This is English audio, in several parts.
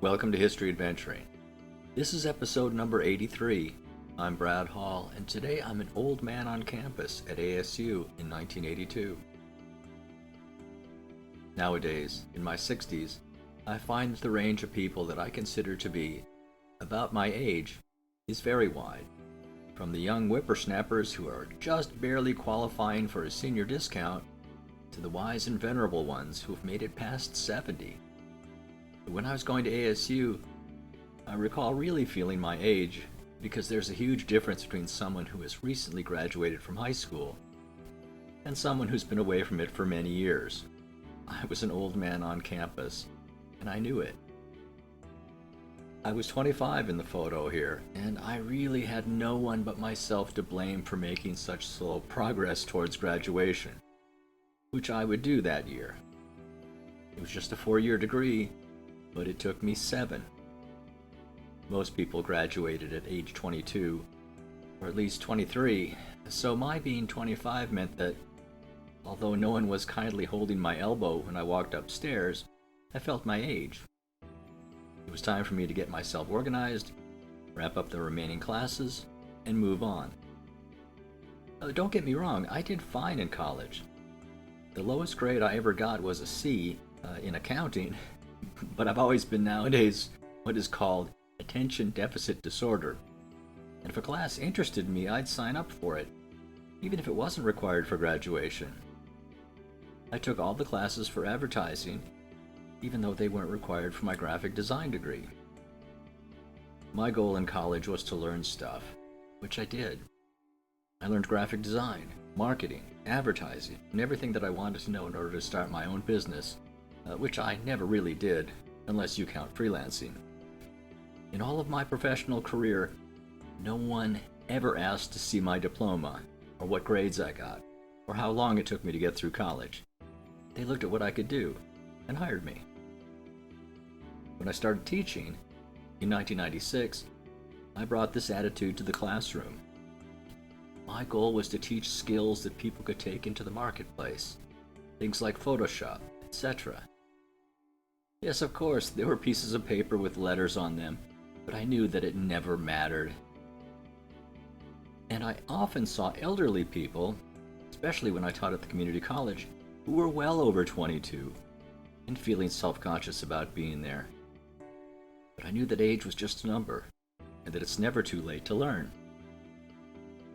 Welcome to History Adventuring. This is episode number 83. I'm Brad Hall, and today I'm an old man on campus at ASU in 1982. Nowadays, in my 60s, I find that the range of people that I consider to be about my age is very wide. From the young whippersnappers who are just barely qualifying for a senior discount, to the wise and venerable ones who have made it past 70. When I was going to ASU, I recall really feeling my age because there's a huge difference between someone who has recently graduated from high school and someone who's been away from it for many years. I was an old man on campus, and I knew it. I was 25 in the photo here, and I really had no one but myself to blame for making such slow progress towards graduation, which I would do that year. It was just a 4-year degree, but it took me 7. Most people graduated at age 22, or at least 23, so my being 25 meant that, although no one was kindly holding my elbow when I walked upstairs, I felt my age. It was time for me to get myself organized, wrap up the remaining classes, and move on. Don't get me wrong, I did fine in college. The lowest grade I ever got was a C in accounting, but I've always been nowadays what is called attention deficit disorder. And if a class interested me, I'd sign up for it, even if it wasn't required for graduation. I took all the classes for advertising, even though they weren't required for my graphic design degree. My goal in college was to learn stuff, which I did. I learned graphic design, marketing, advertising, and everything that I wanted to know in order to start my own business, which I never really did, unless you count freelancing. In all of my professional career, no one ever asked to see my diploma, or what grades I got, or how long it took me to get through college. They looked at what I could do, and hired me. When I started teaching, in 1996, I brought this attitude to the classroom. My goal was to teach skills that people could take into the marketplace, things like Photoshop, etc. Yes, of course, there were pieces of paper with letters on them, but I knew that it never mattered. And I often saw elderly people, especially when I taught at the community college, who were well over 22 and feeling self-conscious about being there. But I knew that age was just a number, and that it's never too late to learn.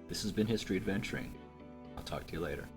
This has been History Adventuring. I'll talk to you later.